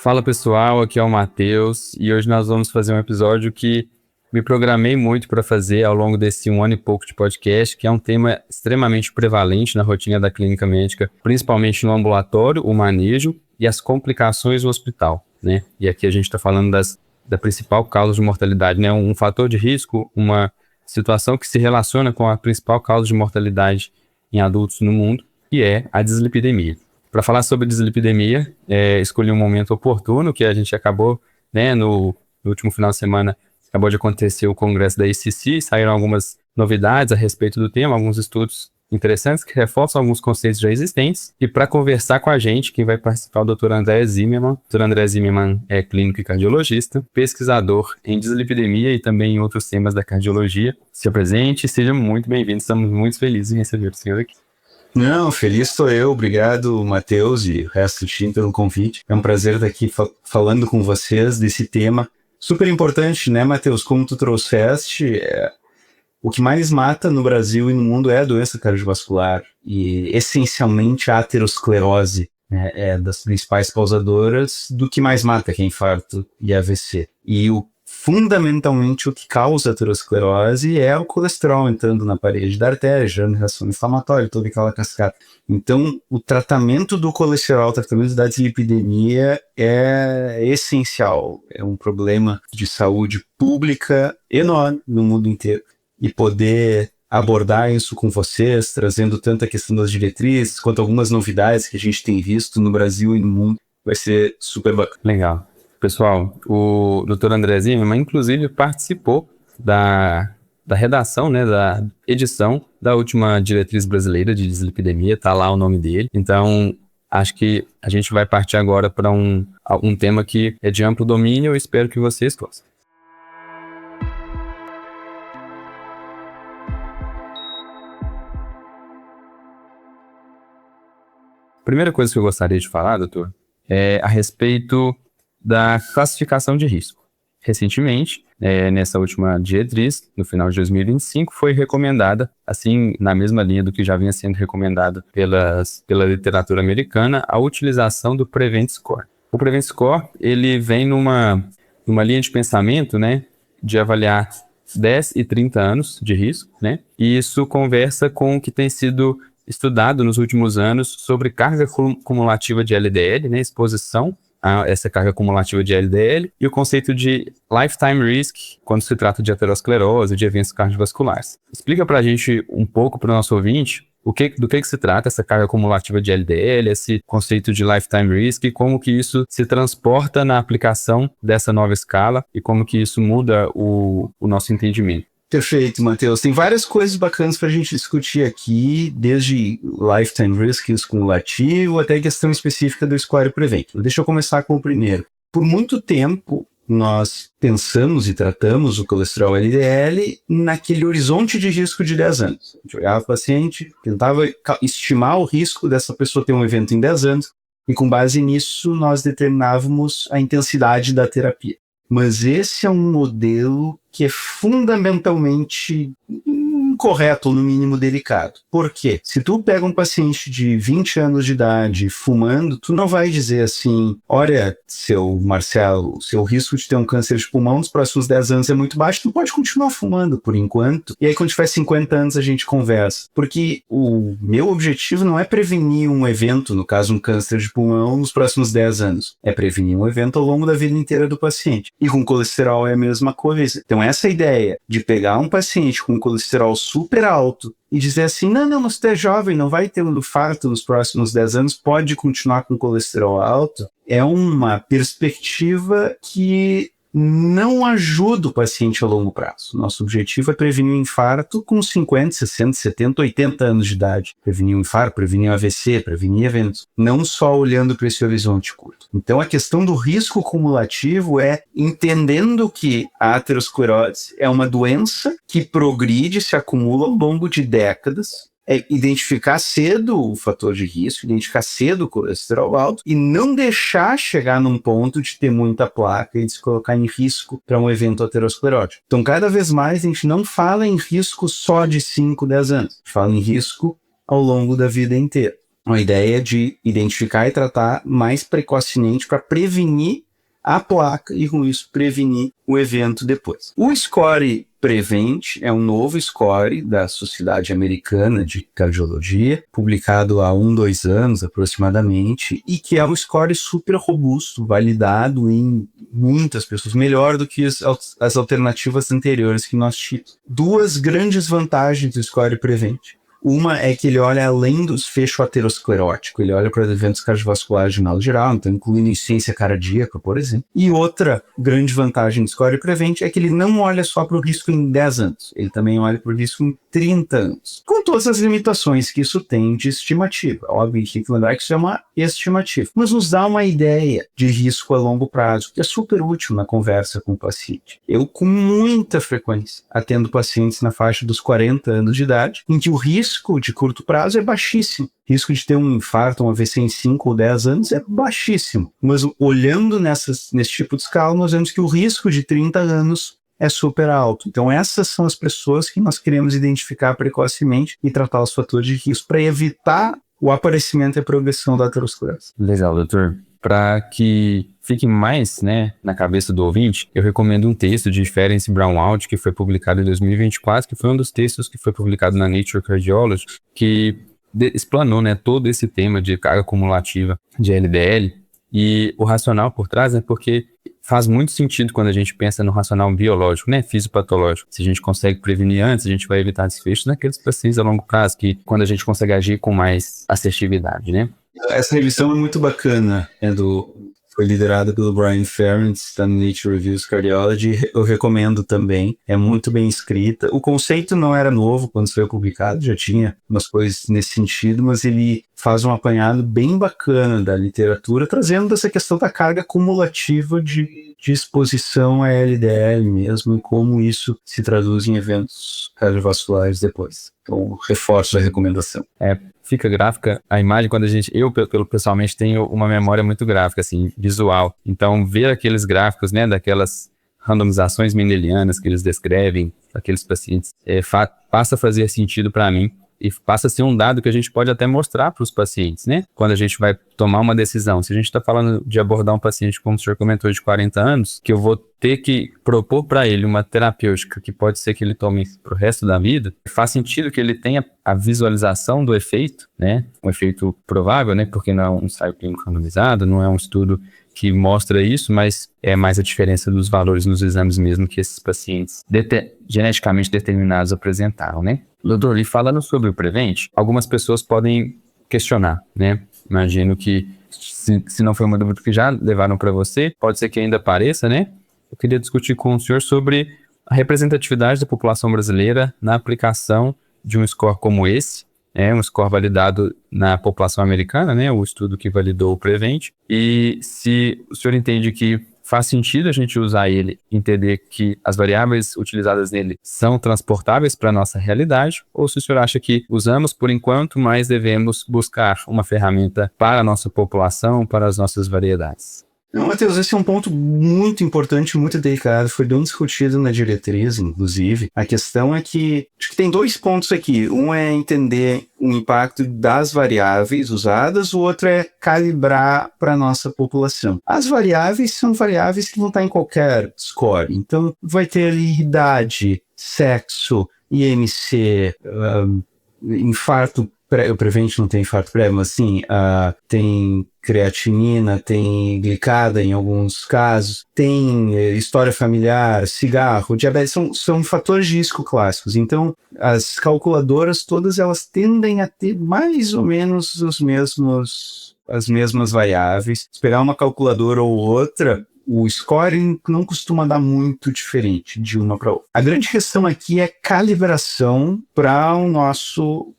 Fala pessoal, aqui é o Matheus e hoje nós vamos fazer um episódio que me programei muito para fazer ao longo desse 1 ano e pouco de podcast, que é um tema extremamente prevalente na rotina da clínica médica, principalmente no ambulatório, o manejo e as complicações do hospital, né? E aqui a gente está falando da principal causa de mortalidade, né? Um fator de risco, uma situação que se relaciona com a principal causa de mortalidade em adultos no mundo, que é a dislipidemia. Para falar sobre dislipidemia, escolhi um momento oportuno, que a gente acabou, né, no último final de semana, acabou de acontecer o congresso da ACC, saíram algumas novidades a respeito do tema, alguns estudos interessantes que reforçam alguns conceitos já existentes. E para conversar com a gente, quem vai participar é o Dr. André Zimmermann. Dr. André Zimmermann é clínico e cardiologista, pesquisador em dislipidemia e também em outros temas da cardiologia. Se apresente e seja muito bem-vindo, estamos muito felizes em receber o senhor aqui. Não, feliz sou eu. Obrigado, Matheus e o resto do time pelo convite. É um prazer estar aqui falando com vocês desse tema super importante, né, Matheus? Como tu trouxeste, o que mais mata no Brasil e no mundo é a doença cardiovascular e, essencialmente, a aterosclerose, né, é das principais causadoras do que mais mata, que é infarto e AVC. E fundamentalmente, o que causa aterosclerose é o colesterol entrando na parede da artéria, gerando reação inflamatória, toda aquela cascata. Então, o tratamento do colesterol, o tratamento da dislipidemia é essencial. É um problema de saúde pública enorme no mundo inteiro. E poder abordar isso com vocês, trazendo tanto a questão das diretrizes, quanto algumas novidades que a gente tem visto no Brasil e no mundo, vai ser super bacana. Legal. Pessoal, o Dr. André Zimmermann, inclusive, participou da redação, né, da edição da última diretriz brasileira de dislipidemia, tá lá o nome dele. Então, acho que a gente vai partir agora para um tema que é de amplo domínio, eu espero que vocês gostem. Primeira coisa que eu gostaria de falar, doutor, é a respeito da classificação de risco. Recentemente, nessa última diretriz, no final de 2025, foi recomendada, assim, na mesma linha do que já vinha sendo recomendado pela literatura americana, a utilização do Prevent Score. O Prevent Score, ele vem numa linha de pensamento, né, de avaliar 10 e 30 anos de risco, né, e isso conversa com o que tem sido estudado nos últimos anos sobre carga cumulativa de LDL, né, exposição a essa carga cumulativa de LDL, e o conceito de lifetime risk, quando se trata de aterosclerose, de eventos cardiovasculares. Explica pra gente um pouco, para o nosso ouvinte, do que se trata essa carga cumulativa de LDL, esse conceito de lifetime risk, e como que isso se transporta na aplicação dessa nova escala, e como que isso muda o nosso entendimento. Perfeito, Matheus. Tem várias coisas bacanas para a gente discutir aqui, desde lifetime risk, risco cumulativo, até a questão específica do Score Prevent. Deixa eu começar com o primeiro. Por muito tempo, nós pensamos e tratamos o colesterol LDL naquele horizonte de risco de 10 anos. A gente olhava o paciente, tentava estimar o risco dessa pessoa ter um evento em 10 anos, e com base nisso nós determinávamos a intensidade da terapia. Mas esse é um modelo que é fundamentalmente incorreto, ou no mínimo delicado. Por quê? Se tu pega um paciente de 20 anos de idade fumando, tu não vai dizer assim, olha, seu Marcelo, seu risco de ter um câncer de pulmão nos próximos 10 anos é muito baixo, tu pode continuar fumando por enquanto, e aí quando tiver 50 anos a gente conversa. Porque o meu objetivo não é prevenir um evento, no caso um câncer de pulmão, nos próximos 10 anos. É prevenir um evento ao longo da vida inteira do paciente. E com colesterol é a mesma coisa. Então essa ideia de pegar um paciente com colesterol super alto e dizer assim, não, você é jovem, não vai ter um infarto nos próximos 10 anos, pode continuar com colesterol alto, é uma perspectiva que não ajuda o paciente a longo prazo. Nosso objetivo é prevenir o infarto com 50, 60, 70, 80 anos de idade. Prevenir o infarto, prevenir o AVC, prevenir eventos. Não só olhando para esse horizonte curto. Então a questão do risco cumulativo é entendendo que a aterosclerose é uma doença que progride, se acumula ao longo de décadas, é identificar cedo o fator de risco, identificar cedo o colesterol alto e não deixar chegar num ponto de ter muita placa e de se colocar em risco para um evento aterosclerótico. Então, cada vez mais, a gente não fala em risco só de 5, 10 anos. A gente fala em risco ao longo da vida inteira. uma ideia de identificar e tratar mais precocemente para prevenir a placa e, com isso, prevenir o evento depois. O Score Prevent é um novo score da Sociedade Americana de Cardiologia, publicado há 2 anos aproximadamente, e que é um score super robusto, validado em muitas pessoas, melhor do que as alternativas anteriores que nós tínhamos. 2 grandes vantagens do Score Prevent. Uma é que ele olha além do desfecho aterosclerótico, ele olha para eventos cardiovasculares de modo geral, então incluindo insuficiência cardíaca, por exemplo. E outra grande vantagem do Score Prevent é que ele não olha só para o risco em 10 anos, ele também olha para o risco em 30 anos, com todas as limitações que isso tem de estimativa. Óbvio que tem que lembrar que isso é uma estimativa, mas nos dá uma ideia de risco a longo prazo, que é super útil na conversa com o paciente. Eu, com muita frequência, atendo pacientes na faixa dos 40 anos de idade, em que o risco de curto prazo é baixíssimo. Risco de ter um infarto, um AVC em 5 ou 10 anos é baixíssimo. Mas olhando nesse tipo de escala, nós vemos que o risco de 30 anos é super alto. Então essas são as pessoas que nós queremos identificar precocemente e tratar os fatores de risco para evitar o aparecimento e a progressão da aterosclerose. Legal, doutor. Para que fique mais, na cabeça do ouvinte, eu recomendo um texto de Ferenc Braunwald, que foi publicado em 2024, que foi um dos textos que foi publicado na Nature Cardiology, que explanou, todo esse tema de carga cumulativa de LDL. E o racional por trás é porque faz muito sentido quando a gente pensa no racional biológico, fisiopatológico. Se a gente consegue prevenir antes, a gente vai evitar desfechos naqueles pacientes a longo prazo, que quando a gente consegue agir com mais assertividade, Essa revisão é muito bacana, foi liderada pelo Brian Ferencz, está no Nature Reviews Cardiology, eu recomendo também, é muito bem escrita. O conceito não era novo quando foi publicado, já tinha umas coisas nesse sentido, mas ele faz um apanhado bem bacana da literatura, trazendo essa questão da carga cumulativa de exposição a LDL mesmo, e como isso se traduz em eventos cardiovasculares depois. Então, reforço a recomendação. Fica gráfica a imagem quando eu pessoalmente tenho uma memória muito gráfica, assim, visual. Então, ver aqueles gráficos, daquelas randomizações mendelianas que eles descrevem, aqueles pacientes, passa a fazer sentido para mim e passa a ser um dado que a gente pode até mostrar para os pacientes, quando a gente vai tomar uma decisão. Se a gente está falando de abordar um paciente, como o senhor comentou, de 40 anos, que eu vou ter que propor para ele uma terapêutica que pode ser que ele tome para o resto da vida, faz sentido que ele tenha a visualização do efeito, um efeito provável, porque não é um ensaio clínico randomizado, não é um estudo que mostra isso, mas é mais a diferença dos valores nos exames mesmo que esses pacientes geneticamente determinados apresentaram, Doutor, e falando sobre o Prevent, algumas pessoas podem questionar, Imagino que, se não foi uma dúvida que já levaram para você, pode ser que ainda apareça, Eu queria discutir com o senhor sobre a representatividade da população brasileira na aplicação de um score como esse, um score validado na população americana, o estudo que validou o Prevent, e se o senhor entende que faz sentido a gente usar ele, entender que as variáveis utilizadas nele são transportáveis para a nossa realidade, ou se o senhor acha que usamos por enquanto, mas devemos buscar uma ferramenta para a nossa população, para as nossas variedades. Não, Matheus, esse é um ponto muito importante, muito delicado, foi bem discutido na diretriz, inclusive. A questão é que, acho que tem 2 pontos aqui. Um é entender o impacto das variáveis usadas, o outro é calibrar para a nossa população. As variáveis são variáveis que vão estar em qualquer score, então vai ter ali idade, sexo, IMC, infarto. O Prevent não tem infarto prévio, mas sim, tem creatinina, tem glicada em alguns casos, tem história familiar, cigarro, diabetes, são fatores de risco clássicos. Então, as calculadoras todas elas tendem a ter mais ou menos as mesmas variáveis. Se pegar uma calculadora ou outra, o scoring não costuma dar muito diferente de uma para outra. A grande questão aqui é calibração para o nosso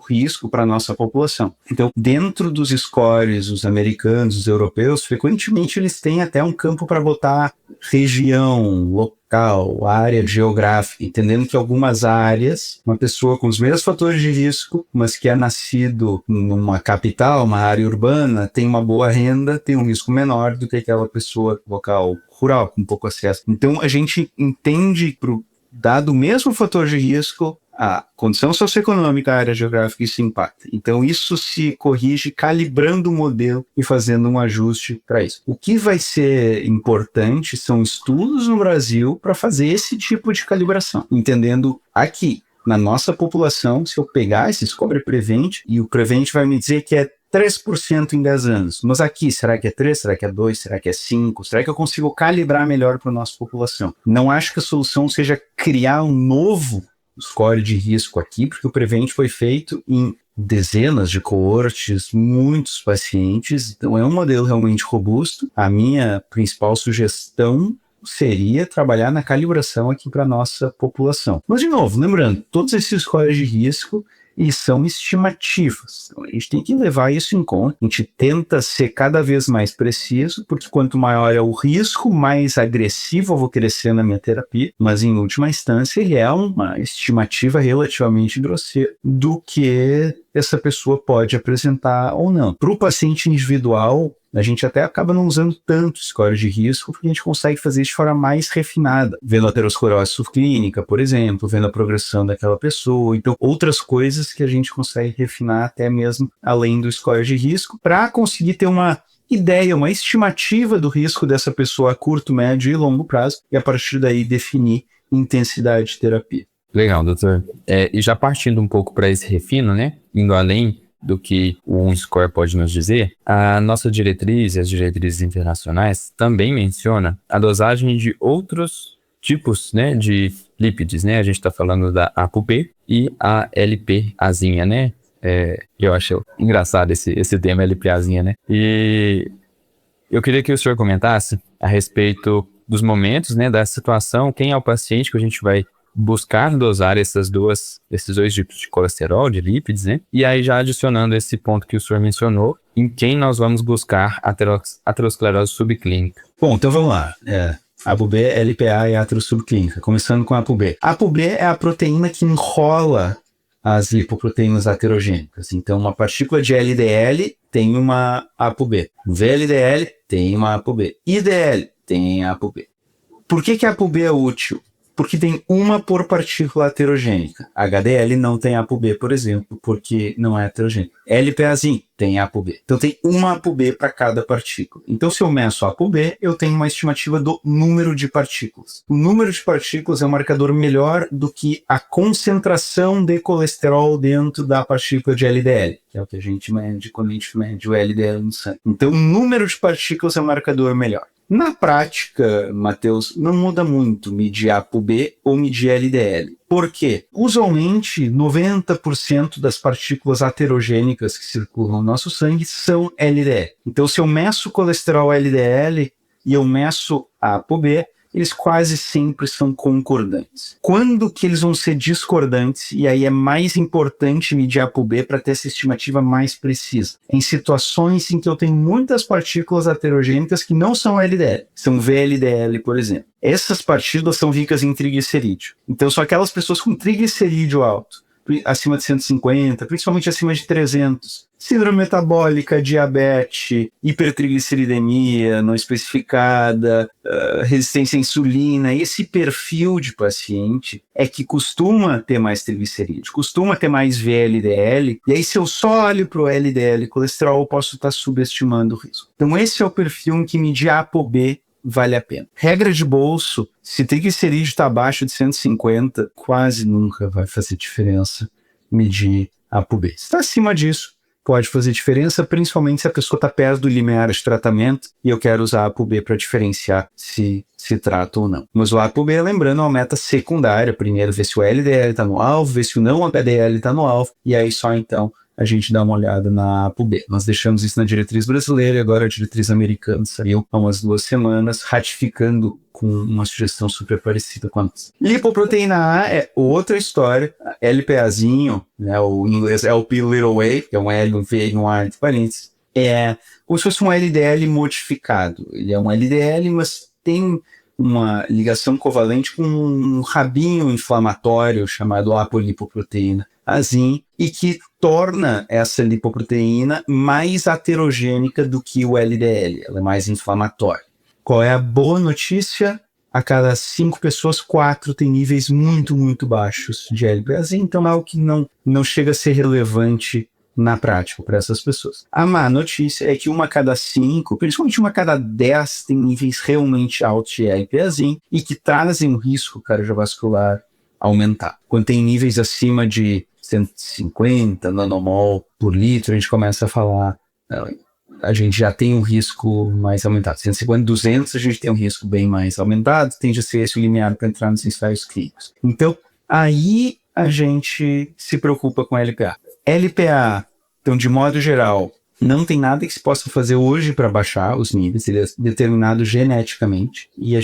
risco para a nossa população. Então, dentro dos scores, os americanos, os europeus, frequentemente eles têm até um campo para botar região, local, área geográfica, entendendo que algumas áreas, uma pessoa com os mesmos fatores de risco, mas que é nascido numa capital, uma área urbana, tem uma boa renda, tem um risco menor do que aquela pessoa local rural, com pouco acesso. Então, a gente entende dado o mesmo fator de risco, a condição socioeconômica, a área geográfica, isso impacta. Então, isso se corrige calibrando o modelo e fazendo um ajuste para isso. O que vai ser importante são estudos no Brasil para fazer esse tipo de calibração, entendendo aqui, na nossa população, se eu pegar esse score Prevent, e o Prevent vai me dizer que é 3% em 10 anos. Mas aqui, será que é 3? Será que é 2? Será que é 5? Será que eu consigo calibrar melhor para a nossa população? Não acho que a solução seja criar um novo score de risco aqui, porque o Prevent foi feito em dezenas de coortes, muitos pacientes, então é um modelo realmente robusto. A minha principal sugestão seria trabalhar na calibração aqui para a nossa população. Mas, de novo, lembrando, todos esses scores de risco e são estimativas. Então, a gente tem que levar isso em conta. A gente tenta ser cada vez mais preciso, porque quanto maior é o risco, mais agressivo eu vou crescer na minha terapia, mas em última instância ele é uma estimativa relativamente grosseira do que essa pessoa pode apresentar ou não. Para o paciente individual, a gente até acaba não usando tanto score de risco, porque a gente consegue fazer isso de forma mais refinada, vendo a aterosclerose subclínica, por exemplo, vendo a progressão daquela pessoa, então outras coisas que a gente consegue refinar até mesmo além do score de risco, para conseguir ter uma ideia, uma estimativa do risco dessa pessoa a curto, médio e longo prazo, e a partir daí definir intensidade de terapia. Legal, doutor. E já partindo um pouco para esse refino, né? Indo além do que o score pode nos dizer, a nossa diretriz e as diretrizes internacionais também menciona a dosagem de outros tipos, né, de lípides, né? A gente está falando da ApoB e a LPAzinha, né? Eu acho engraçado esse tema LPAzinha, né? E eu queria que o senhor comentasse a respeito dos momentos, né, da situação, quem é o paciente que a gente vai buscar dosar esses dois tipos de colesterol, de lípides, né? E aí já adicionando esse ponto que o senhor mencionou, em quem nós vamos buscar aterosclerose subclínica. Bom, então vamos lá. ApoB, LPA e atero subclínica. Começando com a ApoB. A ApoB é a proteína que enrola as lipoproteínas aterogênicas. Então, uma partícula de LDL tem uma ApoB. VLDL tem uma ApoB. IDL tem a ApoB. Por que a ApoB é útil? Porque tem uma por partícula aterogênica. HDL não tem ApoB, por exemplo, porque não é aterogênico. LPAzinho tem ApoB. Então tem uma ApoB para cada partícula. Então se eu meço a ApoB, eu tenho uma estimativa do número de partículas. O número de partículas é um marcador melhor do que a concentração de colesterol dentro da partícula de LDL, que é o que a gente mede quando a gente mede o LDL no sangue. Então o número de partículas é um marcador melhor. Na prática, Matheus, não muda muito medir ApoB ou medir LDL. Por quê? Usualmente, 90% das partículas aterogênicas que circulam no nosso sangue são LDL. Então, se eu meço o colesterol LDL e eu meço a ApoB, eles quase sempre são concordantes. Quando que eles vão ser discordantes? E aí é mais importante medir a ApoB para ter essa estimativa mais precisa. Em situações em que eu tenho muitas partículas aterogênicas que não são LDL, são VLDL, por exemplo. Essas partículas são ricas em triglicerídeo. Então são aquelas pessoas com triglicerídeo alto, acima de 150, principalmente acima de 300. Síndrome metabólica, diabetes, hipertrigliceridemia não especificada, resistência à insulina. Esse perfil de paciente é que costuma ter mais triglicerídeo, costuma ter mais VLDL. E aí, se eu só olho para o LDL colesterol, eu posso estar subestimando o risco. Então, esse é o perfil em que medir a ApoB vale a pena. Regra de bolso, se triglicerídeo está abaixo de 150, quase nunca vai fazer diferença medir a ApoB. Se está acima disso, pode fazer diferença, principalmente se a pessoa está perto do limiar de tratamento e eu quero usar a ApoB para diferenciar se trata ou não. Mas o ApoB, lembrando, é uma meta secundária. Primeiro, ver se o LDL está no alvo, ver se o não HDL está no alvo, e aí só então a gente dá uma olhada na ApoB. Nós deixamos isso na diretriz brasileira e agora a diretriz americana saiu há umas 2 semanas, ratificando com uma sugestão super parecida com a nossa. Lipoproteína A é outra história. LPAzinho, né, o em inglês LP little a, que é um L, um V e um A entre parênteses, é como se fosse um LDL modificado. Ele é um LDL, mas tem uma ligação covalente com um rabinho inflamatório chamado apolipoproteína Azinho, e que torna essa lipoproteína mais aterogênica do que o LDL. Ela é mais inflamatória. Qual é a boa notícia? a cada 5 pessoas, 4 têm níveis muito, muito baixos de LPAzinho, então é algo que não chega a ser relevante na prática para essas pessoas. A má notícia é que uma a cada 5, principalmente uma a cada 10, tem níveis realmente altos de LPAzinho e que trazem um risco cardiovascular aumentar. Quando tem níveis acima de 150 nanomol por litro, a gente começa a falar, a gente já tem um risco mais aumentado. 150, 200, a gente tem um risco bem mais aumentado, tende a ser esse o limiar para entrar nos ensaios clínicos. Então, aí a gente se preocupa com LPA. LPA, então, de modo geral, não tem nada que se possa fazer hoje para baixar os níveis, ele é determinado geneticamente, e é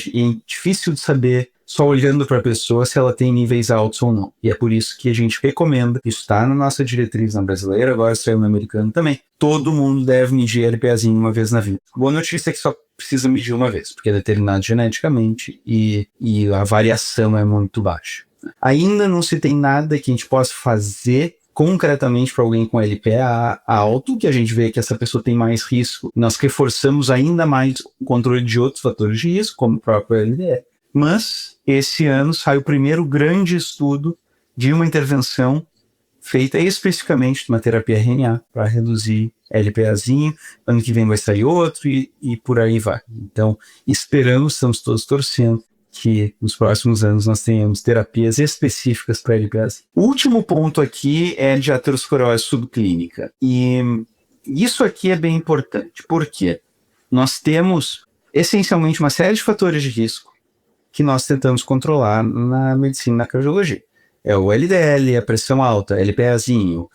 difícil de saber só olhando para a pessoa se ela tem níveis altos ou não. E é por isso que a gente recomenda, isso está na nossa diretriz na brasileira, agora saiu no americano também, todo mundo deve medir LPAzinho uma vez na vida. Boa notícia é que só precisa medir uma vez, porque é determinado geneticamente e a variação é muito baixa. Ainda não se tem nada que a gente possa fazer concretamente para alguém com LPA alto, que a gente vê que essa pessoa tem mais risco. Nós reforçamos ainda mais o controle de outros fatores de risco, como o próprio LDL. Mas, esse ano, sai o primeiro grande estudo de uma intervenção feita especificamente numa terapia RNA para reduzir LPAzinho. Ano que vem vai sair outro e por aí vai. Então, estamos todos torcendo que nos próximos anos nós tenhamos terapias específicas para LPAzinho. O último ponto aqui é de aterosclerose subclínica. E isso aqui é bem importante, porque nós temos essencialmente uma série de fatores de risco que nós tentamos controlar na medicina, na cardiologia. É o LDL, a pressão alta, LPAzinho,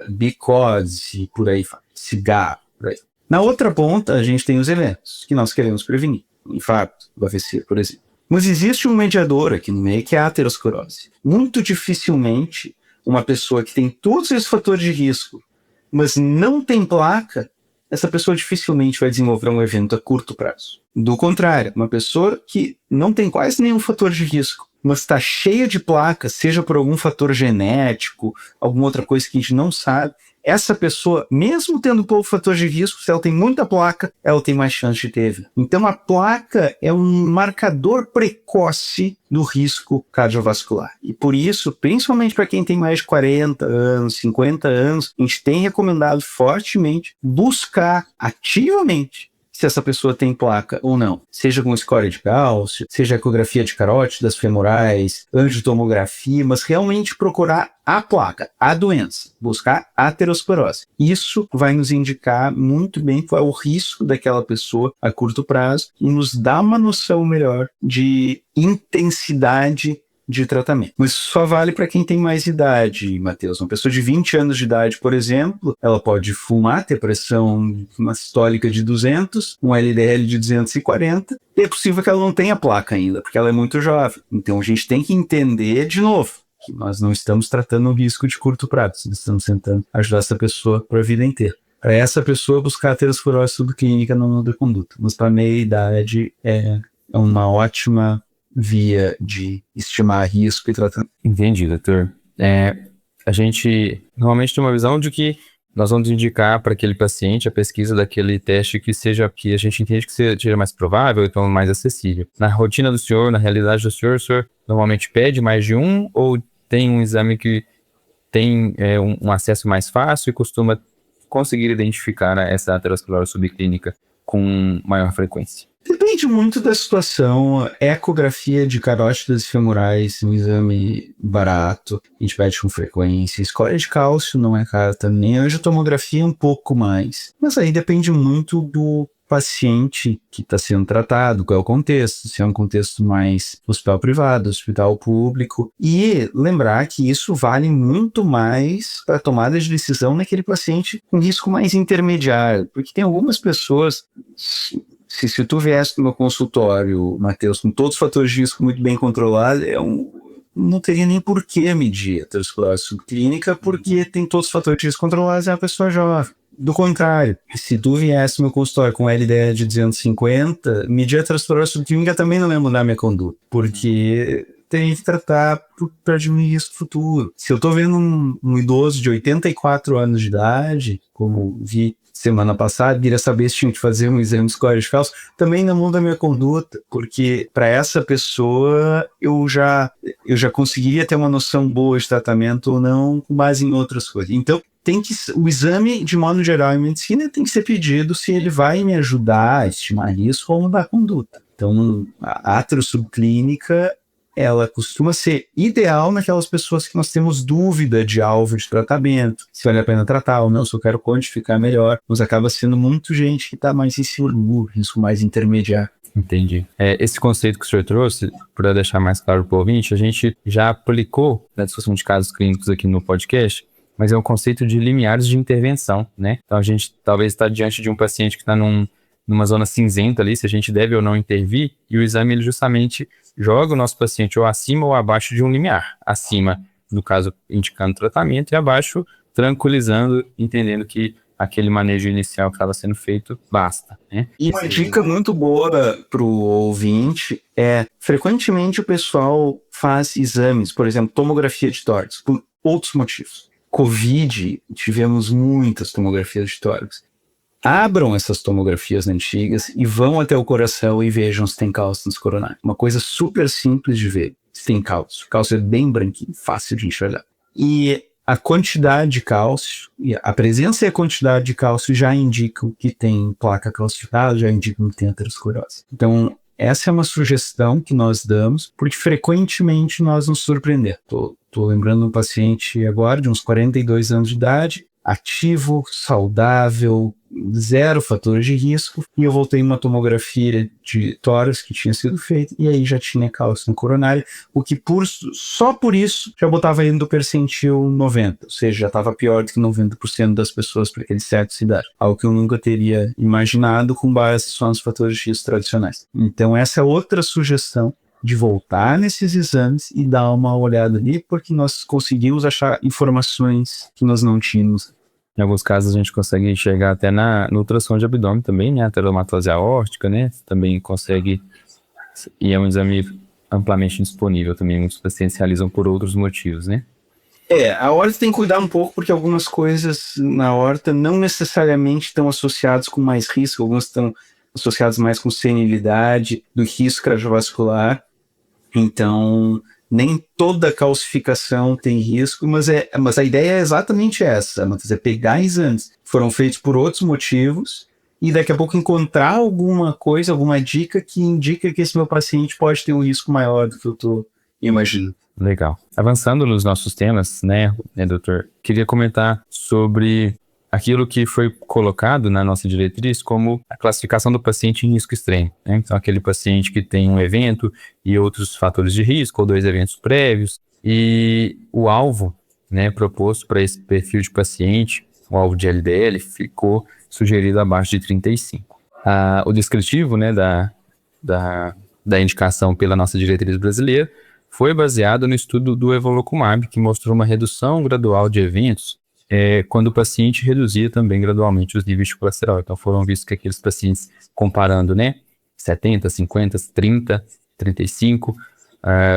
BICODS e por aí vai, cigarro, por aí. Na outra ponta, a gente tem os eventos que nós queremos prevenir, o infarto, o AVC, por exemplo. Mas existe um mediador aqui no meio que é a aterosclerose. Muito dificilmente uma pessoa que tem todos esses fatores de risco, mas não tem placa, essa pessoa dificilmente vai desenvolver um evento a curto prazo. Do contrário, uma pessoa que não tem quase nenhum fator de risco, mas está cheia de placas, seja por algum fator genético, alguma outra coisa que a gente não sabe, essa pessoa, mesmo tendo pouco fator de risco, se ela tem muita placa, ela tem mais chance de ter evento. Então a placa é um marcador precoce do risco cardiovascular. E por isso, principalmente para quem tem mais de 40 anos, 50 anos, a gente tem recomendado fortemente buscar ativamente se essa pessoa tem placa ou não. Seja com score de cálcio, seja ecografia de carótidas femorais, angiotomografia, mas realmente procurar a placa, a doença, buscar a aterosclerose. Isso vai nos indicar muito bem qual é o risco daquela pessoa a curto prazo e nos dá uma noção melhor de intensidade de tratamento. Mas isso só vale para quem tem mais idade, Matheus. Uma pessoa de 20 anos de idade, por exemplo, ela pode fumar, ter pressão sistólica de 200, um LDL de 240, e é possível que ela não tenha placa ainda, porque ela é muito jovem. Então a gente tem que entender, de novo, que nós não estamos tratando um risco de curto prazo, nós estamos tentando ajudar essa pessoa para a vida inteira. Para essa pessoa buscar a aterosclerose subclínica não de conduta. Mas para meia idade é uma ótima via de estimar risco e tratamento. Entendi, doutor. A gente normalmente tem uma visão de que nós vamos indicar para aquele paciente a pesquisa daquele teste que a gente entende que seja mais provável, então mais acessível. Na rotina do senhor, na realidade do senhor, o senhor normalmente pede mais de um ou tem um exame que tem um acesso mais fácil e costuma conseguir identificar essa aterosclerose subclínica com maior frequência? Depende muito da situação. Ecografia de carótidas femorais, um exame barato, a gente pede com frequência. Score de cálcio não é caro também. Angiotomografia um pouco mais. Mas aí depende muito do paciente que está sendo tratado, qual é o contexto, se é um contexto mais hospital privado, hospital público. E lembrar que isso vale muito mais para a tomada de decisão naquele paciente com risco mais intermediário. Porque tem algumas pessoas... Se tu viesse no meu consultório, Matheus, com todos os fatores de risco muito bem controlados, não teria nem por que medir a aterosclerose subclínica, porque tem todos os fatores de risco controlados e é uma pessoa jovem. Do contrário, se tu viesse no meu consultório com LDL de 250, medir a aterosclerose subclínica também não ia mudar minha conduta, porque tem que tratar para diminuir risco futuro. Se eu tô vendo um idoso de 84 anos de idade, como vi semana passada, queria saber se tinha que fazer um exame de score de cálcio, também não muda a minha conduta, porque para essa pessoa eu já conseguiria ter uma noção boa de tratamento ou não, com base em outras coisas. Então, o exame, de modo geral, em medicina, tem que ser pedido se ele vai me ajudar a estimar risco ou mudar a conduta. Então, a átero subclínica, ela costuma ser ideal naquelas pessoas que nós temos dúvida de alvo de tratamento, se vale a pena tratar ou não, se eu quero quantificar melhor, mas acaba sendo muito gente que está mais em cima do risco mais intermediário. Entendi. Esse conceito que o senhor trouxe, para deixar mais claro para o ouvinte, a gente já aplicou na discussão de casos clínicos aqui no podcast, mas é um conceito de limiares de intervenção, né? Então a gente talvez está diante de um paciente que está numa zona cinzenta ali, se a gente deve ou não intervir, e o exame ele justamente joga o nosso paciente ou acima ou abaixo de um limiar. Acima, no caso, indicando tratamento, e abaixo, tranquilizando, entendendo que aquele manejo inicial que estava sendo feito basta, né? E uma dica muito boa para o ouvinte é, frequentemente o pessoal faz exames, por exemplo, tomografia de tórax, por outros motivos. Covid, tivemos muitas tomografias de tórax. Abram essas tomografias antigas e vão até o coração e vejam se tem cálcio nos coronários. Uma coisa super simples de ver se tem cálcio. O cálcio é bem branquinho, fácil de enxergar. E a quantidade de cálcio, a presença e a quantidade de cálcio já indicam que tem placa calcificada, já indicam que tem aterosclerose. Então, essa é uma sugestão que nós damos, porque frequentemente nós nos surpreendemos. Estou lembrando um paciente agora de uns 42 anos de idade, ativo, saudável, zero fatores de risco, e eu voltei em uma tomografia de tórax que tinha sido feita, e aí já tinha cálcio no coronário, o que só por isso já botava ele no percentil 90, ou seja, já estava pior do que 90% das pessoas para aquele certo cidade, algo que eu nunca teria imaginado com base só nos fatores de risco tradicionais. Então essa é outra sugestão, de voltar nesses exames e dar uma olhada ali, porque nós conseguimos achar informações que nós não tínhamos. Em alguns casos a gente consegue enxergar até no ultrassom de abdômen também, né? A ateromatose aórtica, né? Também consegue, e é um exame amplamente disponível também, muitos pacientes realizam por outros motivos, né? A aorta tem que cuidar um pouco, porque algumas coisas na aorta não necessariamente estão associadas com mais risco, algumas estão associadas mais com senilidade, do risco cardiovascular. Então, nem toda calcificação tem risco, mas a ideia é exatamente essa, é pegar exames que foram feitos por outros motivos e daqui a pouco encontrar alguma coisa, alguma dica que indica que esse meu paciente pode ter um risco maior do que eu estou imaginando. Legal. Avançando nos nossos temas, né, doutor? Queria comentar sobre aquilo que foi colocado na nossa diretriz como a classificação do paciente em risco extremo, né? Então, aquele paciente que tem um evento e outros fatores de risco, ou 2 eventos prévios, e o alvo, né, proposto para esse perfil de paciente, o alvo de LDL, ficou sugerido abaixo de 35. O descritivo, né, da indicação pela nossa diretriz brasileira foi baseado no estudo do evolocumab, que mostrou uma redução gradual de eventos quando o paciente reduzia também gradualmente os níveis de colesterol. Então foram vistos que aqueles pacientes comparando, né, 70, 50, 30, 35,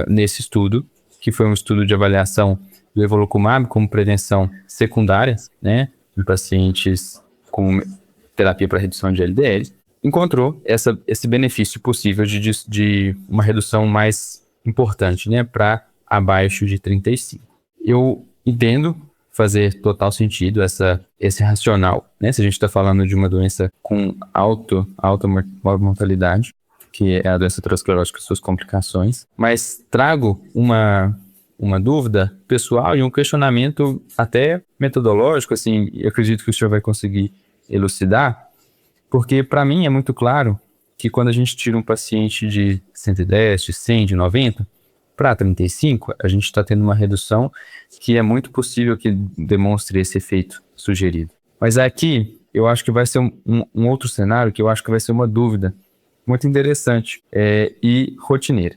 nesse estudo, que foi um estudo de avaliação do evolocumab como prevenção secundária, né, em pacientes com terapia para redução de LDL, encontrou esse benefício possível de uma redução mais importante, né, para abaixo de 35. Eu entendo fazer total sentido esse racional, né? Se a gente está falando de uma doença com alta mortalidade, que é a doença aterosclerótica e suas complicações, mas trago uma dúvida pessoal e um questionamento até metodológico, assim, e acredito que o senhor vai conseguir elucidar, porque para mim é muito claro que quando a gente tira um paciente de 110, de 100, de 90, para 35, a gente está tendo uma redução que é muito possível que demonstre esse efeito sugerido. Mas aqui, eu acho que vai ser um outro cenário, que eu acho que vai ser uma dúvida muito interessante e rotineira.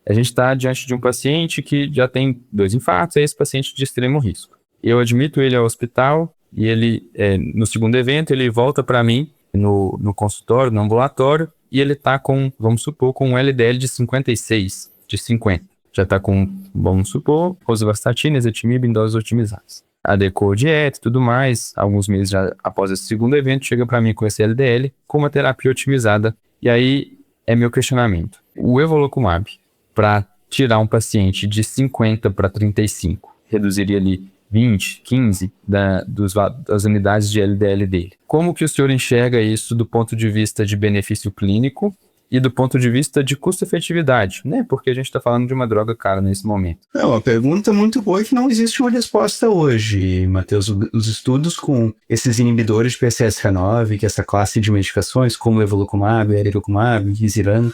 A gente está diante de um paciente que já tem 2 infartos, é esse paciente de extremo risco. Eu admito ele ao hospital e ele, no segundo evento, ele volta para mim no consultório, no ambulatório, e ele está com, vamos supor, com um LDL de 56, de 50. Já está com, vamos supor, rosuvastatina, ezetimibe em doses otimizadas. adequou a dieta e tudo mais. Alguns meses já após esse segundo evento, chega para mim com esse LDL com uma terapia otimizada. E aí é meu questionamento. O evolocumab, para tirar um paciente de 50 para 35, reduziria ali 20, 15 das unidades de LDL dele. Como que o senhor enxerga isso do ponto de vista de benefício clínico e do ponto de vista de custo-efetividade, né? Porque a gente está falando de uma droga cara nesse momento. É uma pergunta muito boa e que não existe uma resposta hoje, Matheus. Os estudos com esses inibidores de PCSK9, que essa classe de medicações, como o evolocumab, erilocumab, Viziran,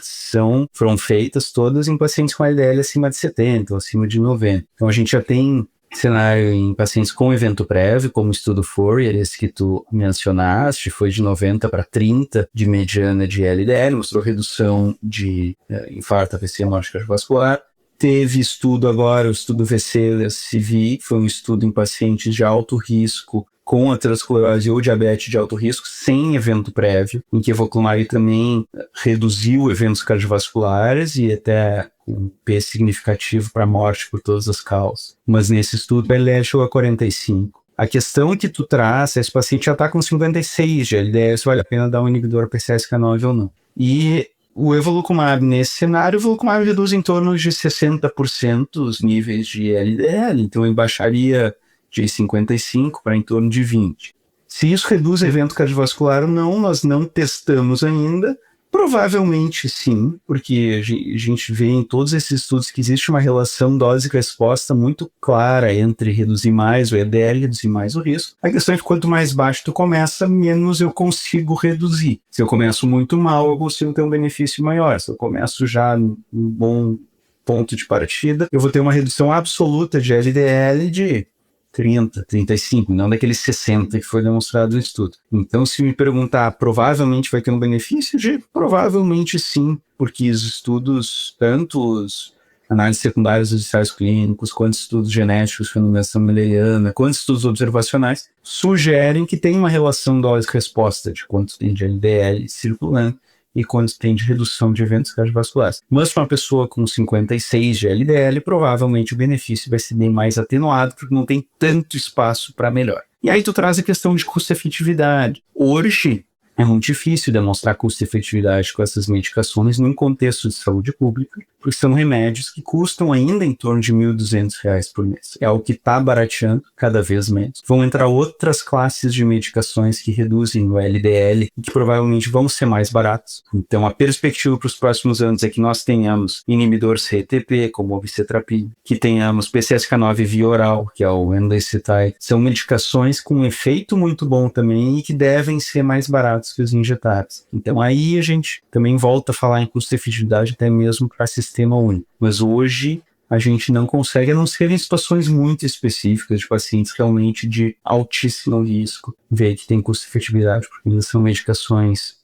foram feitas todas em pacientes com LDL acima de 70 ou acima de 90. Então a gente já tem cenário em pacientes com evento prévio, como o estudo Fourier, esse que tu mencionaste, foi de 90 para 30 de mediana de LDL, mostrou redução de infarto, AVC, morte cardiovascular. Teve estudo agora, o estudo VCLA-CV, foi um estudo em pacientes de alto risco com aterosclerose ou diabetes de alto risco, sem evento prévio, em que evolocumab também reduziu eventos cardiovasculares e até um P significativo para morte por todas as causas. Mas nesse estudo, o LDL chegou a 45. A questão que tu traz, esse paciente já está com 56 de LDL, se vale a pena dar um inibidor PCSK9 ou não. E o evolocumab, nesse cenário, o evolocumab reduz em torno de 60% os níveis de LDL, então ele baixaria de 55 para em torno de 20. Se isso reduz evento cardiovascular ou não, nós não testamos ainda. Provavelmente sim, porque a gente vê em todos esses estudos que existe uma relação dose-resposta muito clara entre reduzir mais o LDL e reduzir mais o risco. A questão é que quanto mais baixo tu começa, menos eu consigo reduzir. Se eu começo muito mal, eu consigo ter um benefício maior. Se eu começo já num bom ponto de partida, eu vou ter uma redução absoluta de LDL de 30, 35, não daqueles 60 que foi demonstrado no estudo. Então, se me perguntar, provavelmente vai ter um benefício? Provavelmente sim, porque os estudos, tanto os análises secundárias dos ensaios clínicos, quanto estudos genéticos, fenomenação mendeliana, quanto estudos observacionais, sugerem que tem uma relação dose-resposta de quanto tem de LDL circulando e quanto tem de redução de eventos cardiovasculares. Mas para uma pessoa com 56 de LDL, provavelmente o benefício vai ser bem mais atenuado, porque não tem tanto espaço para melhor. E aí tu traz a questão de custo-efetividade. Hoje, é muito difícil demonstrar custo-efetividade com essas medicações num contexto de saúde pública, porque são remédios que custam ainda em torno de R$ 1.200 por mês. É o que está barateando cada vez menos. Vão entrar outras classes de medicações que reduzem o LDL e que provavelmente vão ser mais baratos. Então, a perspectiva para os próximos anos é que nós tenhamos inibidor CETP, como o obicetrapib, que tenhamos PCSK9 via oral, que é o enlicitide. São medicações com um efeito muito bom também e que devem ser mais baratos que os injetáveis. Então aí a gente também volta a falar em custo-efetividade até mesmo para sistema único. Mas hoje a gente não consegue, a não ser em situações muito específicas de pacientes realmente de altíssimo risco, ver que tem custo-efetividade, porque ainda são medicações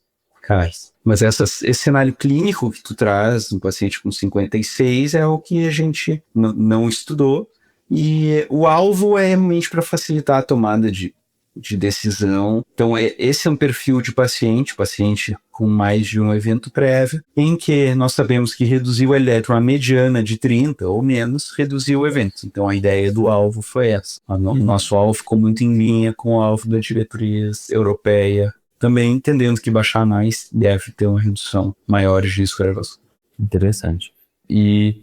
caras. Mas esse cenário clínico que tu traz, um paciente com 56, é o que a gente não estudou. E o alvo é realmente para facilitar a tomada de decisão. Então, esse é um perfil de paciente com mais de um evento prévio, em que nós sabemos que reduzir o LDL para uma mediana de 30 ou menos, reduziu o evento. Então, a ideia do alvo foi essa. O nosso alvo ficou muito em linha com o alvo da diretriz europeia, também entendendo que baixar mais deve ter uma redução maior de risco cardiovascular. Interessante. E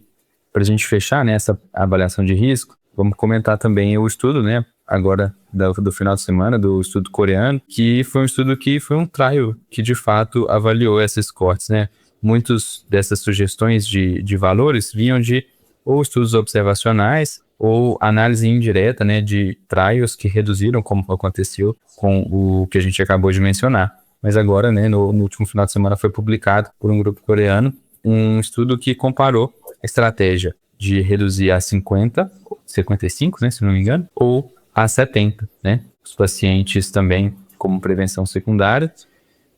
para a gente fechar, né, essa avaliação de risco, vamos comentar também o estudo, né, agora do final de semana, do estudo coreano, que foi um estudo que foi um trial que de fato avaliou esses cortes, né? Muitas dessas sugestões de valores vinham de ou estudos observacionais ou análise indireta, né, de trials que reduziram, como aconteceu com o que a gente acabou de mencionar. Mas agora, né, no último final de semana foi publicado por um grupo coreano um estudo que comparou a estratégia de reduzir a 50, 55, né, se não me engano, ou a 70, né? Os pacientes também como prevenção secundária.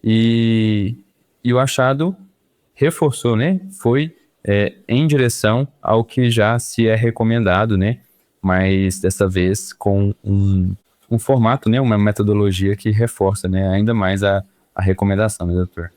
E o achado reforçou, né? Foi em direção ao que já se é recomendado, né? Mas dessa vez com um formato, né? Uma metodologia que reforça, né? Ainda mais a recomendação, né, doutor?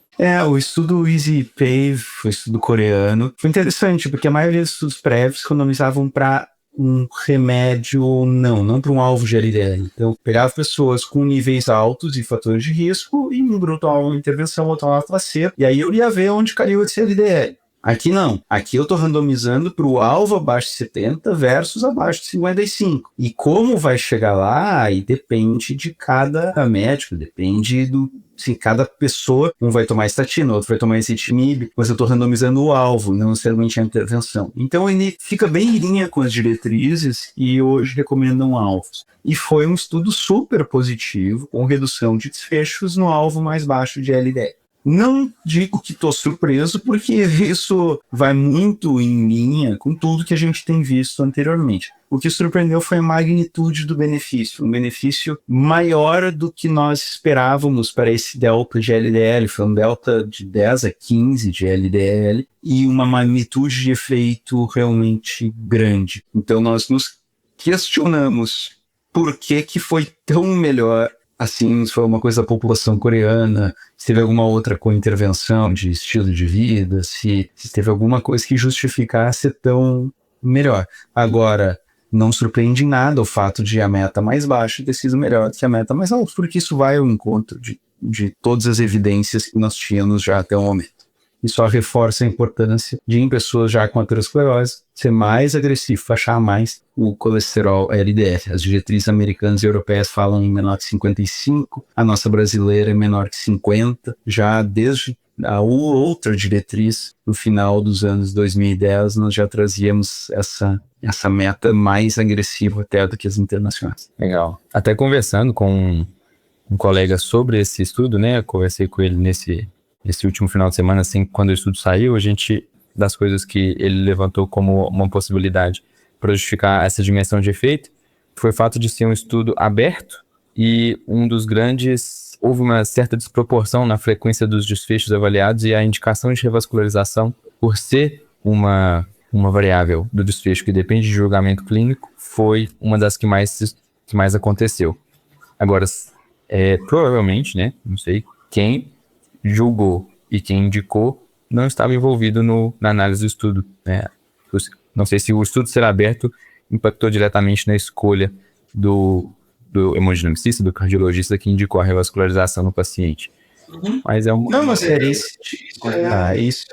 O estudo EasyPave, o estudo coreano, foi interessante, porque a maioria dos estudos prévios economizavam para um remédio, não para um alvo de LDL. Então, pegava pessoas com níveis altos e fatores de risco e botar uma intervenção, botar uma placebo, e aí eu ia ver onde caiu esse LDL. Aqui não. Aqui eu estou randomizando para o alvo abaixo de 70 versus abaixo de 55. E como vai chegar lá, aí depende de cada médico, depende do... Sim, cada pessoa, um vai tomar estatina, outro vai tomar ezetimibe, mas eu estou randomizando o alvo, não necessariamente a intervenção. Então ele fica bem em linha com as diretrizes e hoje recomendam alvos. E foi um estudo super positivo, com redução de desfechos no alvo mais baixo de LDL. Não digo que estou surpreso, porque isso vai muito em linha com tudo que a gente tem visto anteriormente. O que surpreendeu foi a magnitude do benefício, um benefício maior do que nós esperávamos para esse delta de LDL, foi um delta de 10 a 15 de LDL e uma magnitude de efeito realmente grande. Então nós nos questionamos por que foi tão melhor. Assim, se foi uma coisa da população coreana, se teve alguma outra co-intervenção de estilo de vida, se teve alguma coisa que justificasse tão melhor. Agora, não surpreende em nada o fato de a meta mais baixa ter sido melhor do que a meta mais alta, porque isso vai ao encontro de todas as evidências que nós tínhamos já até o momento. E só reforça a importância de, em pessoas já com aterosclerose, ser mais agressivo, baixar mais o colesterol LDL. As diretrizes americanas e europeias falam em menor que 55, a nossa brasileira é menor que 50, já desde a outra diretriz, no final dos anos 2010, nós já trazíamos essa meta mais agressiva até do que as internacionais. Legal. Até conversando com um colega sobre esse estudo, né? Eu conversei com ele nesse último final de semana, assim, quando o estudo saiu, das coisas que ele levantou como uma possibilidade para justificar essa dimensão de efeito, foi o fato de ser um estudo aberto e houve uma certa desproporção na frequência dos desfechos avaliados e a indicação de revascularização, por ser uma variável do desfecho que depende de julgamento clínico, foi uma das que mais aconteceu. Agora, provavelmente, né, não sei, quem julgou e quem indicou não estava envolvido na análise do estudo, né? Não sei se o estudo ser aberto impactou diretamente na escolha do hemodinamicista, do cardiologista que indicou a revascularização no paciente. Mas é uma... Não, mas isso.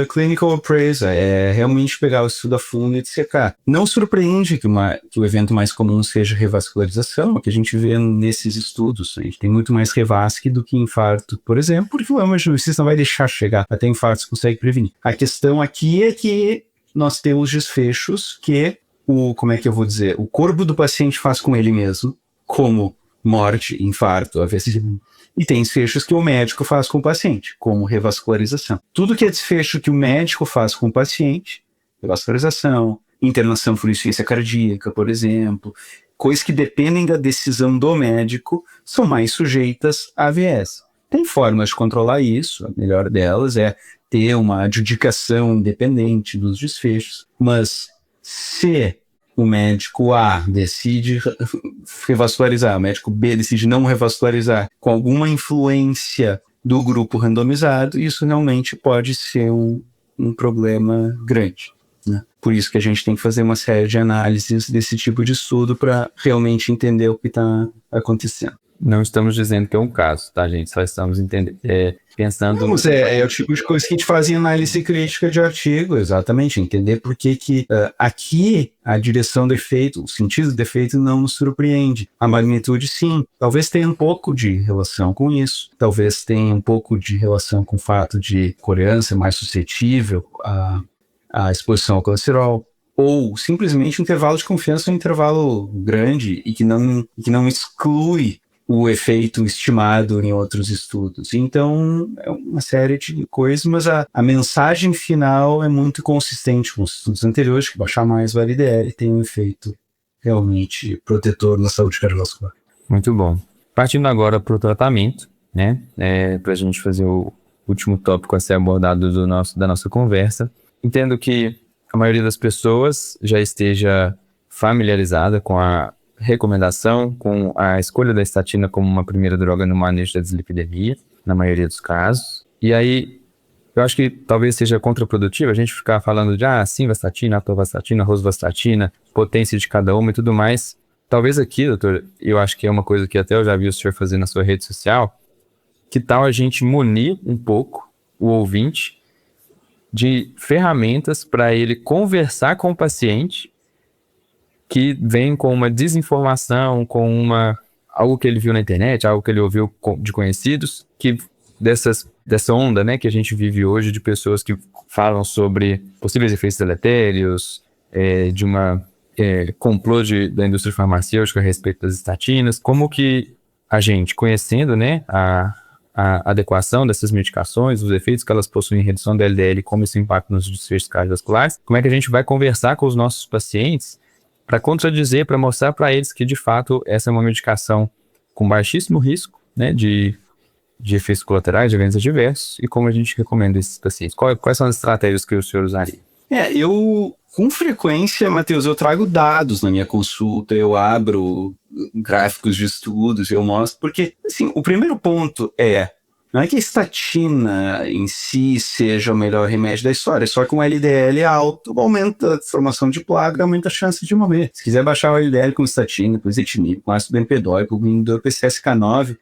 Clinical appraisal é realmente pegar o estudo a fundo e dissecar. Não surpreende que o evento mais comum seja revascularização, o que a gente vê nesses estudos. A gente tem muito mais revasc do que infarto, por exemplo, porque o hemodinamicista não vai deixar chegar, até infartos consegue prevenir. A questão aqui é que nós temos desfechos que o corpo do paciente faz com ele mesmo, como morte, infarto, AVC. E tem desfechos que o médico faz com o paciente, como revascularização. Tudo que é desfecho que o médico faz com o paciente, revascularização, internação por insuficiência cardíaca, por exemplo, coisas que dependem da decisão do médico, são mais sujeitas a viés. Tem formas de controlar isso, a melhor delas é ter uma adjudicação independente dos desfechos, mas se o médico A decide revascularizar, o médico B decide não revascularizar, com alguma influência do grupo randomizado, isso realmente pode ser um problema grande, né? Por isso que a gente tem que fazer uma série de análises desse tipo de estudo para realmente entender o que está acontecendo. Não estamos dizendo que é um caso, tá, gente? Só estamos pensando... Não, é o tipo de coisa que a gente faz em análise crítica de artigo, exatamente, entender por que aqui a direção do efeito, o sentido do efeito não nos surpreende. A magnitude, sim. Talvez tenha um pouco de relação com isso, talvez tenha um pouco de relação com o fato de coreano ser mais suscetível à exposição ao colesterol, ou simplesmente um intervalo de confiança, um intervalo grande e que não exclui o efeito estimado em outros estudos. Então, é uma série de coisas, mas a mensagem final é muito consistente com os estudos anteriores, que baixar mais o LDL tem um efeito realmente protetor na saúde cardiovascular. Muito bom. Partindo agora para o tratamento, né, para a gente fazer o último tópico a ser abordado da nossa conversa. Entendo que a maioria das pessoas já esteja familiarizada com a recomendação, com a escolha da estatina como uma primeira droga no manejo da dislipidemia, na maioria dos casos. E aí, Eu acho que talvez seja contraprodutivo a gente ficar falando de simvastatina, atorvastatina, rosuvastatina, potência de cada uma e tudo mais. Talvez aqui, doutor, eu acho que é uma coisa que até eu já vi o senhor fazer na sua rede social, que tal a gente munir um pouco o ouvinte de ferramentas para ele conversar com o paciente que vem com uma desinformação, com algo que ele viu na internet, algo que ele ouviu de conhecidos, que dessa onda, né, que a gente vive hoje de pessoas que falam sobre possíveis efeitos deletérios, de uma complô da indústria farmacêutica a respeito das estatinas, como que a gente, conhecendo, né, a adequação dessas medicações, os efeitos que elas possuem em redução da LDL, como isso impacta nos desfechos cardiovasculares, como é que a gente vai conversar com os nossos pacientes para contradizer, para mostrar para eles que, de fato, essa é uma medicação com baixíssimo risco, né, de efeitos colaterais, de eventos adversos, e como a gente recomenda esses pacientes. Quais são as estratégias que o senhor usaria? Eu, com frequência, Matheus, eu trago dados na minha consulta, eu abro gráficos de estudos, eu mostro, porque, assim, o primeiro ponto não é que a estatina em si seja o melhor remédio da história, só que um LDL alto aumenta a formação de placa, aumenta a chance de morrer. Se quiser baixar o LDL com estatina, com ezetimibe, com ácido bempedoico, com inibidor PCSK9,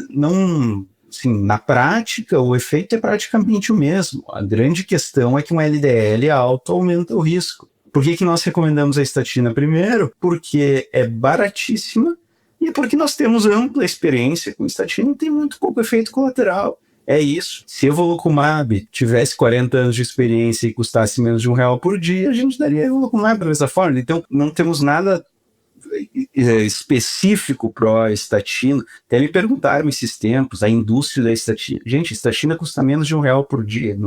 não... Sim, na prática, o efeito é praticamente o mesmo. A grande questão é que um LDL alto aumenta o risco. Por que nós recomendamos a estatina primeiro? Porque é baratíssima e porque nós temos ampla experiência com estatina e tem muito pouco efeito colateral. É isso. Se evolocumab tivesse 40 anos de experiência e custasse menos de R$1 por dia, a gente daria evolocumab dessa forma. Então, não temos nada específico pró-estatina. Até me perguntaram esses tempos, a indústria da estatina. Gente, estatina custa menos de R$1 por dia.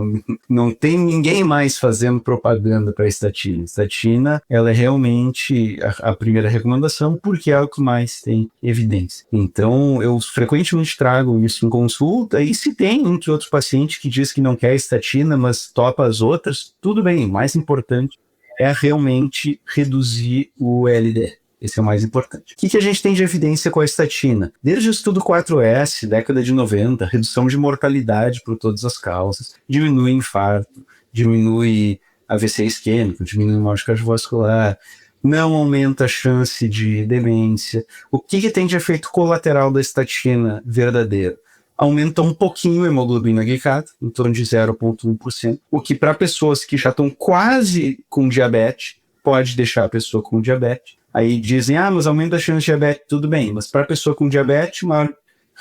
Não tem ninguém mais fazendo propaganda para estatina. Estatina, ela é realmente a primeira recomendação porque é o que mais tem evidência. Então, eu frequentemente trago isso em consulta e se tem um que outro paciente que diz que não quer estatina, mas topa as outras, tudo bem. O mais importante é realmente reduzir o LDL. Esse é o mais importante. O que a gente tem de evidência com a estatina? Desde o estudo 4S, década de 90, redução de mortalidade por todas as causas, diminui infarto, diminui AVC isquêmico, diminui morte cardiovascular, não aumenta a chance de demência. O que tem de efeito colateral da estatina verdadeiro? Aumenta um pouquinho a hemoglobina glicada, em torno de 0,1%, o que para pessoas que já estão quase com diabetes, pode deixar a pessoa com diabetes. Aí dizem, mas aumenta a chance de diabetes, tudo bem, mas para a pessoa com diabetes, maior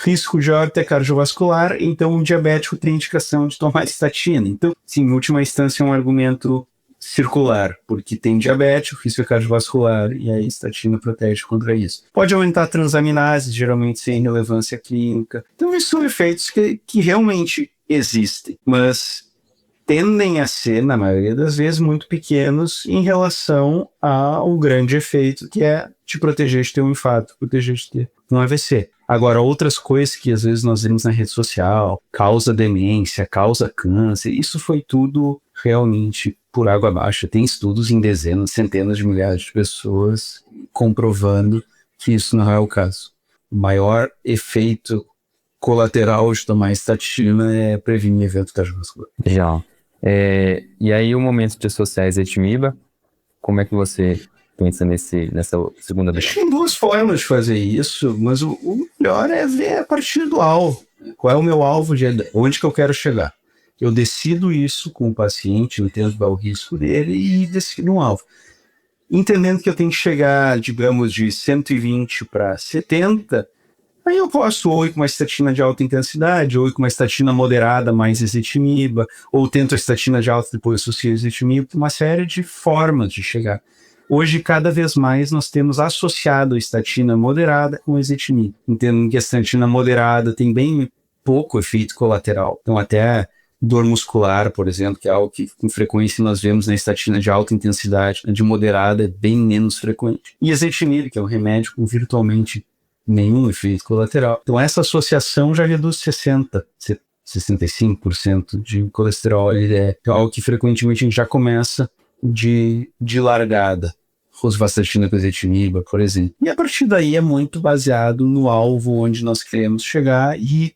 risco de óbito cardiovascular, então o diabético tem indicação de tomar estatina. Então, sim, em última instância é um argumento circular, porque tem diabetes, o risco cardiovascular, e a estatina protege contra isso. Pode aumentar a transaminase, geralmente sem relevância clínica. Então, esses são efeitos que realmente existem, mas tendem a ser, na maioria das vezes, muito pequenos em relação ao grande efeito que é te proteger de ter um infarto, proteger de ter um AVC. Agora, outras coisas que às vezes nós vemos na rede social, causa demência, causa câncer, isso foi tudo realmente por água abaixo. Tem estudos em dezenas, centenas de milhares de pessoas comprovando que isso não é o caso. O maior efeito colateral de tomar estatina é prevenir evento cardiovascular. Legal. E aí o momento de associar ezetimiba, como é que você pensa nessa segunda vez? Tem duas formas de fazer isso, mas o melhor é ver a partir do alvo. Qual é o meu alvo, onde que eu quero chegar? Eu decido isso com o paciente, eu entendo qual é o risco dele e decido um alvo. Entendendo que eu tenho que chegar, digamos, de 120 para 70, aí eu posso ou ir com uma estatina de alta intensidade, ou ir com uma estatina moderada mais ezetimiba, ou tento a estatina de alta depois associo ezetimiba, uma série de formas de chegar. Hoje, cada vez mais, nós temos associado a estatina moderada com ezetimiba. Entendendo que a estatina moderada tem bem pouco efeito colateral. Então, até dor muscular, por exemplo, que é algo que com frequência nós vemos na estatina de alta intensidade, a de moderada é bem menos frequente. E ezetimiba, que é um remédio com virtualmente nenhum efeito colateral. Então essa associação já reduz 65% de colesterol. É algo que frequentemente a gente já começa de largada. Rosuvastatina com ezetimiba, por exemplo. E a partir daí é muito baseado no alvo onde nós queremos chegar e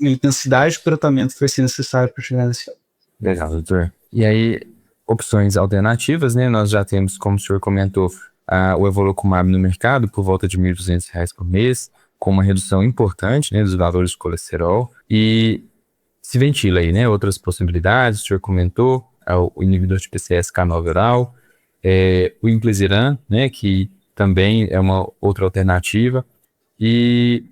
a intensidade do tratamento que vai ser necessário para chegar nesse alvo. Legal, doutor. E aí, opções alternativas, né? Nós já temos, como o senhor comentou, o Evolucumab no mercado por volta de R$ 1.200 por mês, com uma redução importante, né, dos valores de colesterol. E se ventila aí, né? Outras possibilidades, o senhor comentou, o inibidor de PCSK9 oral, o Inclisiran, né? Que também é uma outra alternativa. E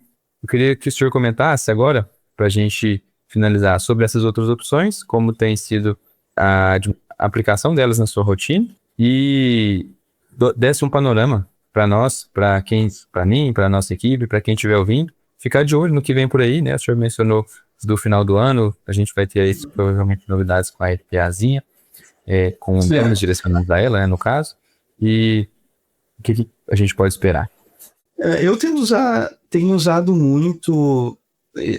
eu queria que o senhor comentasse agora, para a gente finalizar, sobre essas outras opções, como tem sido a aplicação delas na sua rotina e desse um panorama para nós, para mim, para nossa equipe, para quem estiver ouvindo, ficar de olho no que vem por aí, né? O senhor mencionou do final do ano, a gente vai ter aí provavelmente novidades com a LPAzinha, com temas direcionados a ela, né, no caso, e o que a gente pode esperar? Eu tenho usado muito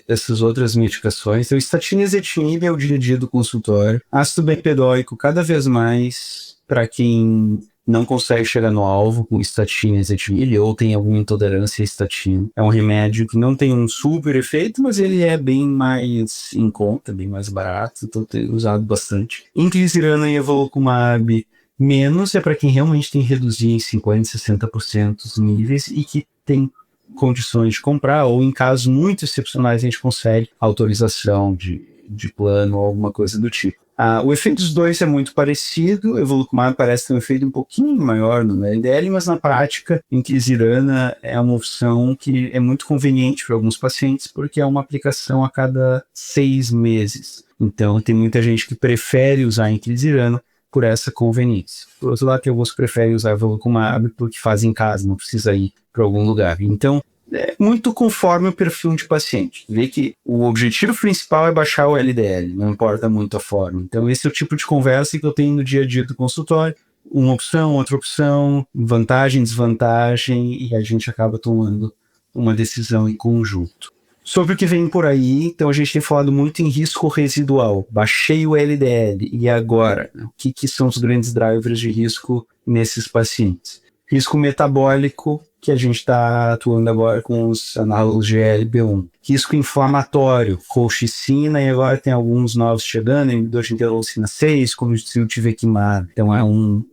essas outras medicações. Então, estatina e ezetimibe é o dia a dia do consultório. Ácido bempedoico, cada vez mais, para quem não consegue chegar no alvo com estatina e ezetimibe, ou tem alguma intolerância à estatina. É um remédio que não tem um super efeito, mas ele é bem mais em conta, bem mais barato. Então, tenho usado bastante. Inclisiran e evolocumab, menos é para quem realmente tem que reduzir em 50%, 60% os níveis e que tem condições de comprar, ou em casos muito excepcionais a gente consegue autorização de plano ou alguma coisa do tipo. O efeito dos dois é muito parecido, o Evolucumab parece ter um efeito um pouquinho maior no LDL, mas na prática, Inclisiran é uma opção que é muito conveniente para alguns pacientes, porque é uma aplicação a cada 6 meses. Então, tem muita gente que prefere usar Inclisiran por essa conveniência. Por outro lado, tem alguns que preferem usar Evolucumab porque fazem em casa, não precisa ir para algum lugar. Então, é muito conforme o perfil de paciente. Vê que o objetivo principal é baixar o LDL, não importa muito a forma. Então, esse é o tipo de conversa que eu tenho no dia a dia do consultório. Uma opção, outra opção, vantagem, desvantagem, e a gente acaba tomando uma decisão em conjunto. Sobre o que vem por aí, então a gente tem falado muito em risco residual. Baixei o LDL, e agora? O que são os grandes drivers de risco nesses pacientes? Risco metabólico, que a gente está atuando agora com os análogos de GLP-1. Risco inflamatório, colchicina, e agora tem alguns novos chegando, inibidor de interleucina 6, como o siltivequimab. Então é um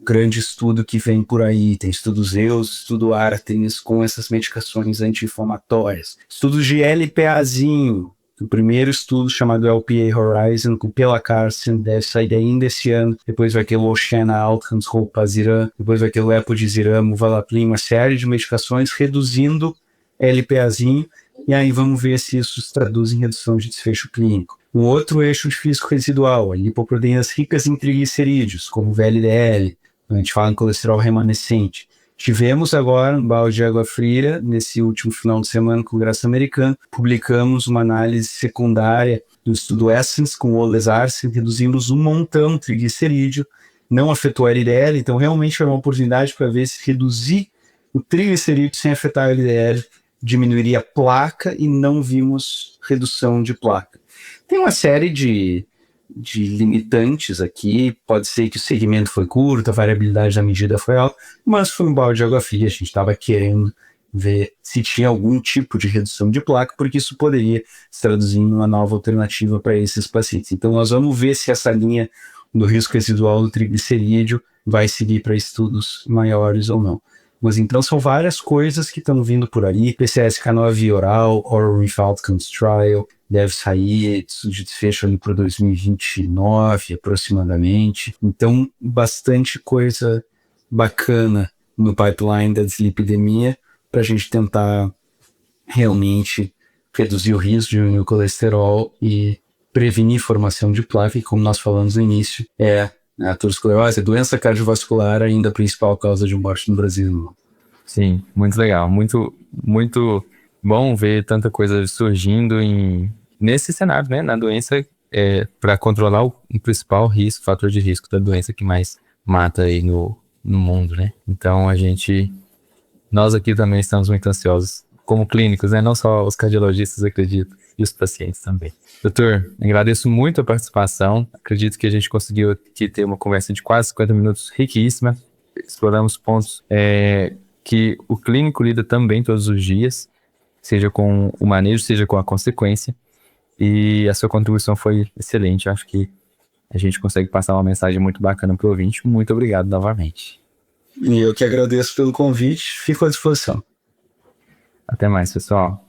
grande estudo que vem por aí, tem estudo Zeus, estudo Artemis com essas medicações anti-inflamatórias. Estudo de LPAzinho, o primeiro estudo chamado LPA Horizon com pelacarsen deve sair ainda esse ano, depois vai ter o Oceana Outcomes com o Paziram, depois vai ter o Epodiziram, o Valaprim, uma série de medicações reduzindo LPAzinho, e aí vamos ver se isso se traduz em redução de desfecho clínico. Um outro eixo de físico residual, lipoproteínas ricas em triglicerídeos, como o VLDL, a gente fala em colesterol remanescente. Tivemos agora um balde de água fria, nesse último final de semana, no Congresso Americano, publicamos uma análise secundária do estudo Essence com o olezarsen, reduzimos um montão de triglicerídeo, não afetou a LDL, então realmente foi uma oportunidade para ver se reduzir o triglicerídeo sem afetar a LDL diminuiria a placa e não vimos redução de placa. Tem uma série de limitantes aqui, pode ser que o segmento foi curto, a variabilidade da medida foi alta, mas foi um balde de água fria, a gente estava querendo ver se tinha algum tipo de redução de placa, porque isso poderia se traduzir em uma nova alternativa para esses pacientes. Então nós vamos ver se essa linha do risco residual do triglicerídeo vai seguir para estudos maiores ou não. Mas então são várias coisas que estão vindo por aí. PCSK9 oral, Oral Outcomes Trial, deve sair de desfecho ali para 2029 aproximadamente. Então, bastante coisa bacana no pipeline da dislipidemia para a gente tentar realmente reduzir o risco, diminuir o colesterol e prevenir formação de placa, e como nós falamos no início, a aterosclerose, a doença cardiovascular, ainda a principal causa de morte no Brasil. Sim, muito legal. Muito, muito bom ver tanta coisa surgindo nesse cenário, né? Na doença, para controlar o principal risco, fator de risco da doença que mais mata aí no mundo, né? Então, nós aqui também estamos muito ansiosos, como clínicos, né? Não só os cardiologistas, acredito, e os pacientes também. Doutor, agradeço muito a participação. Acredito que a gente conseguiu aqui ter uma conversa de quase 50 minutos riquíssima. Exploramos pontos que o clínico lida também todos os dias, seja com o manejo, seja com a consequência. E a sua contribuição foi excelente. Acho que a gente consegue passar uma mensagem muito bacana para o ouvinte. Muito obrigado novamente. E eu que agradeço pelo convite, fico à disposição. Até mais, pessoal.